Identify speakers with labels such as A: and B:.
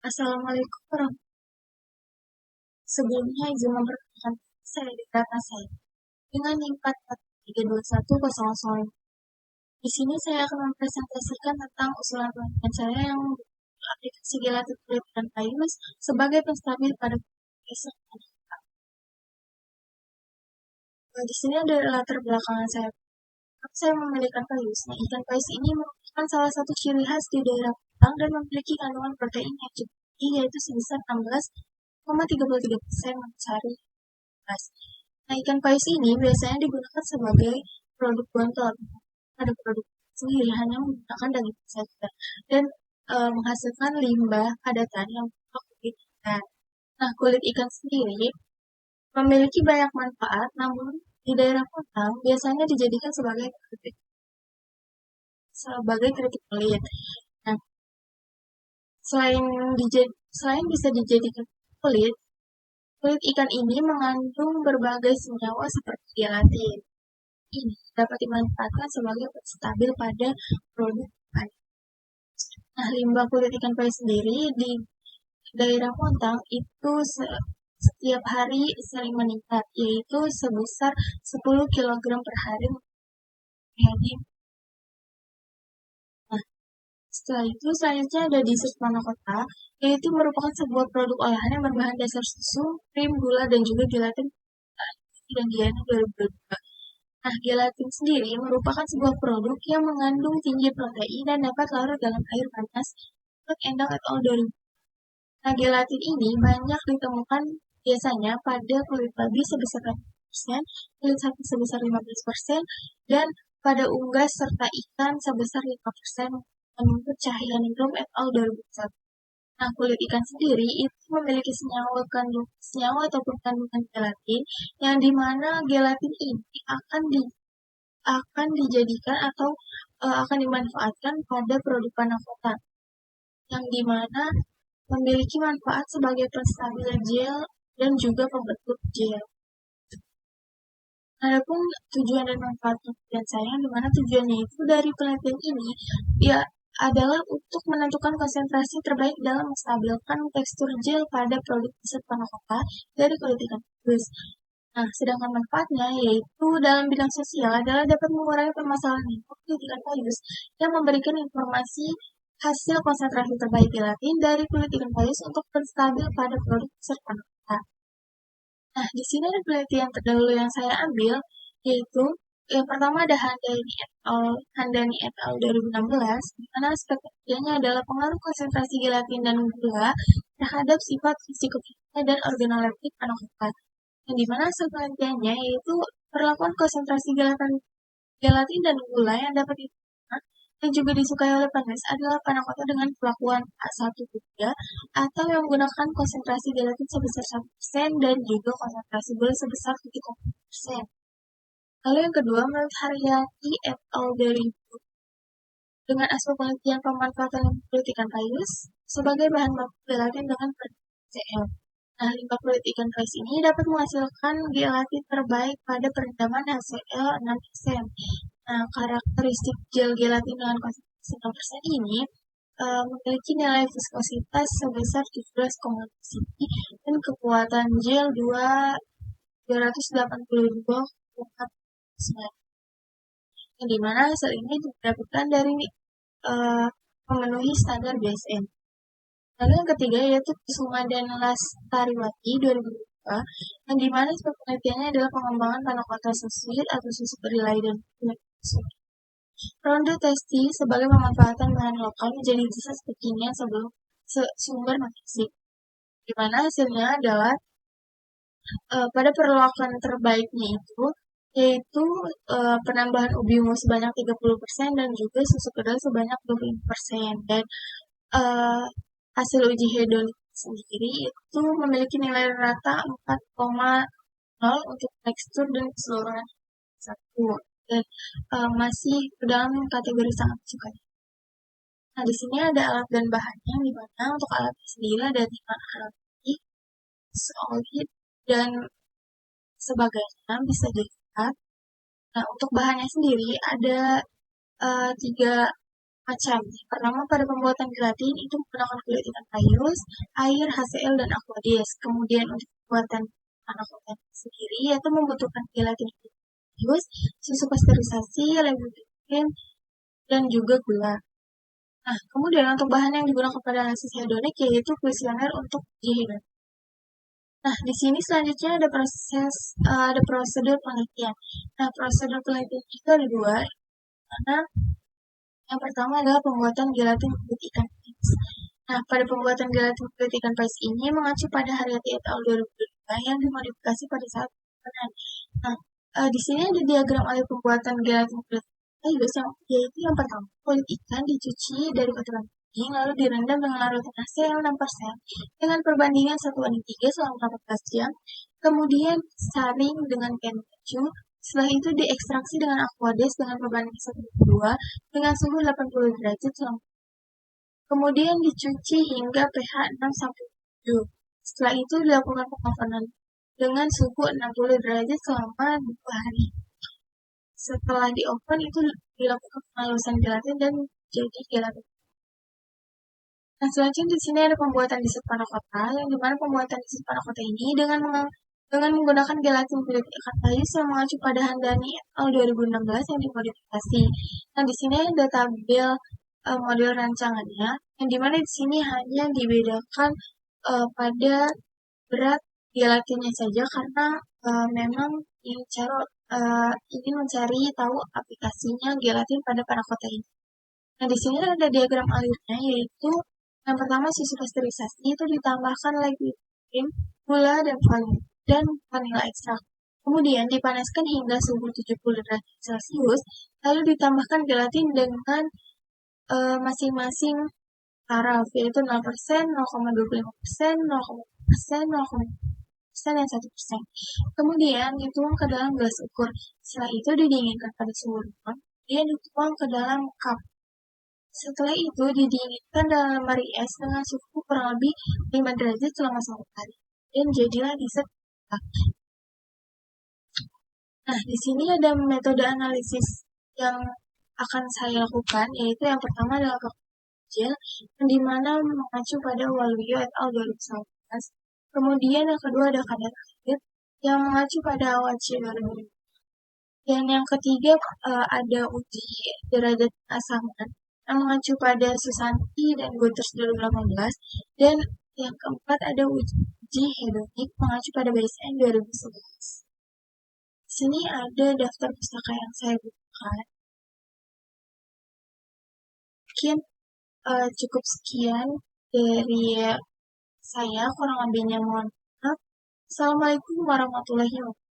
A: Assalamualaikum warahmatullahi wabarakatuh. Sebelumnya izin memperkenalkan saya di data saya dengan NIM 4432100. Di sini saya akan mempresentasikan tentang usulan penelitian saya yang aplikasi gelatin kulit dan payus sebagai penstabil pada esok. Di sini ada latar belakangan saya. Saya memilih ikan payus. Nah, ikan payus ini merupakan salah satu ciri khas di daerah Kupang dan memiliki kandungan protein yang cukup tinggi, yaitu sebesar 16,33% sehari. Nah, ikan payus ini biasanya digunakan sebagai produk bontot. Pada produk sendiri hanya menggunakan daging saja dan menghasilkan limbah padatan yang berupa kulit ikan. Nah, kulit ikan sendiri memiliki banyak manfaat, namun di daerah kota biasanya dijadikan sebagai keripik kulit. Nah, selain selain bisa dijadikan kulit, kulit ikan ini mengandung berbagai senyawa seperti gelatin. Ini dapat dimanfaatkan sebagai penstabil pada produk payung. Nah, limbah kulit ikan payung sendiri di daerah Montang itu setiap hari sering meningkat, yaitu sebesar 10 kilogram per hari. Nah, setelah itu selanjutnya ada dessert panakota, yaitu merupakan sebuah produk olahan yang berbahan dasar susu, krim, gula, dan juga gelatin dan DNA 2022. Nah, gelatin sendiri merupakan sebuah produk yang mengandung tinggi protein dan dapat larut dalam air panas. Endang et al. 2000. Nah, gelatin ini banyak ditemukan biasanya pada kulit babi sebesar 5%, kulit sapi sebesar 15%, dan pada unggas serta ikan sebesar 5%, menurut Cahyaningrum et al. 2001. Nah, kulit ikan sendiri itu memiliki senyawa ataupun kandungan gelatin yang dimana gelatin ini akan dijadikan atau akan dimanfaatkan pada produk panakota yang dimana memiliki manfaat sebagai penstabil gel dan juga pembentuk gel. Adapun tujuan dan manfaat penelitian saya, di mana tujuannya itu dari penelitian ini ya adalah untuk menentukan konsentrasi terbaik dalam menstabilkan tekstur gel pada produk dessert panakota dari kulit ikan payus. Nah, sedangkan manfaatnya yaitu dalam bidang sosial adalah dapat mengurangi permasalahan kulit ikan payus yang memberikan informasi hasil konsentrasi terbaik gelatin dari kulit ikan payus untuk penstabil pada produk dessert panakota. Nah, di sini ada penelitian terdahulu yang saya ambil, yaitu yang pertama ada Handani et al. 2016, di mana aspek penelitiannya adalah pengaruh konsentrasi gelatin dan gula terhadap sifat fisikokimia dan organoleptik panakota. Yang di mana hasil penelitiannya yaitu perlakuan konsentrasi gelatin dan gula yang dapat diterima dan juga disukai oleh penulis adalah panakota dengan perlakuan A1-3 atau yang menggunakan konsentrasi gelatin sebesar 1% dan juga konsentrasi gula sebesar 0,5%. Lalu yang kedua, menurut Haryati et al. 2000, dengan aspek penelitian pemanfaatan kulit ikan payus sebagai bahan baku gelatin dengan CL. Nah, limbah kulit ikan payus ini dapat menghasilkan gelatin terbaik pada perendaman HCl 6%. Nah, karakteristik gel gelatin dengan konsentrasi 6% ini memiliki nilai viskositas sebesar 17,5 cm dan kekuatan gel 282,9, yang dimana hasil ini didapatkan dari memenuhi standar BSN. Lalu yang ketiga yaitu Kusuma dan Lastariwati 2002, yang dimana penelitiannya adalah pengembangan panakota sweet atau susu kedelai dan ronde testi sebagai pemanfaatan bahan lokal menjadi zat kekinian sebelum sumber nutrisi, di mana hasilnya adalah pada perlakuan terbaiknya itu yaitu penambahan ubi ungu sebanyak 30% dan juga susu kedelai sebanyak 25%. Dan hasil uji hedonik sendiri itu memiliki nilai rata 4,0 untuk tekstur dan keseluruhan 1, dan masih dalam kategori sangat suka. Nah, di sini ada alat dan bahannya, di mana untuk alatnya sendiri ada 5 alat solid dan sebagainya bisa dilihat. Nah, untuk bahannya sendiri ada 3 macam. Pertama, pada pembuatan gelatin itu menggunakan kulit ikan payus, air, HCl, dan aqueous. Kemudian untuk pembuatan panakota sendiri yaitu membutuhkan gelatin payus, susu pasteurisasi, leudin, dan juga gula. Nah, kemudian untuk bahan yang digunakan pada analisis hedonik yaitu kuesioner untuk uji hedonik. Nah, di sini selanjutnya ada prosedur penelitian. Nah, prosedur penelitian itu ada dua, karena yang pertama adalah pembuatan gelatin kulit ikan payus. Nah, pada pembuatan gelatin kulit ikan payus ini mengacu pada Haryati et al. 2002 yang dimodifikasi pada saat penelitian. Nah, di sini ada diagram alur pembuatan gelatin kulit payus yaitu yang pertama, kulit ikan dicuci dari kotoran daging lalu direndam dengan larutan HCl 6% dengan perbandingan 1:3 selama 14 jam. Kemudian saring dengan keju. Setelah itu diekstraksi dengan aqueous dengan perbandingan 1:2 dengan suhu 80 derajat selama. Kemudian dicuci hingga pH 6-7. Setelah itu dilakukan pengovenan dengan suhu 60 derajat selama 2 hari. Setelah di oven itu dilakukan penghalusan gelatin dan jadi gelatin. Nah, selanjutnya di sini ada pembuatan dessert panna cotta, yang dimana pembuatan dessert panna cotta ini dengan menggunakan gelatin kulit ikan payus yang mengacu pada Handani et al. 2016 yang dimodifikasi. Nah, di sini ada tabel model rancangannya, yang dimana di sini hanya dibedakan pada berat gelatinnya saja karena memang ingin mencari tahu aplikasinya gelatin pada panna cotta ini. Nah, di sini ada diagram alurnya, yaitu yang pertama susu pasteurisasi itu ditambahkan leudin, gula, dan vanila ekstrak. Kemudian dipanaskan hingga suhu 70 derajat Celcius, lalu ditambahkan gelatin dengan masing-masing taraf, yaitu 0%, 0,25%, 0,5%, 0,5%, dan 1%. Kemudian dituang ke dalam gelas ukur. Setelah itu didinginkan pada suhu ruang, kemudian dituang ke dalam cup. Setelah itu didinginkan dalam lemari es dengan suhu kurang lebih 5 derajat selama 1 hari. Dan jadilah dessert. Nah, di sini ada metode analisis yang akan saya lakukan, yaitu yang pertama adalah gel, yang dimana mengacu pada Waluyo et al. 2019. Kemudian yang kedua ada kadar air, yang mengacu pada Awachi 2000. Dan yang ketiga ada uji derajat asaman, yang mengacu pada Susanti dan Guterres 2018. Dan yang keempat ada uji hedonik mengacu pada BSN 2011. Di sini ada daftar pustaka yang saya butuhkan. Mungkin cukup sekian dari saya, kurang lebihnya mohon maaf. Assalamualaikum warahmatullahi wabarakatuh.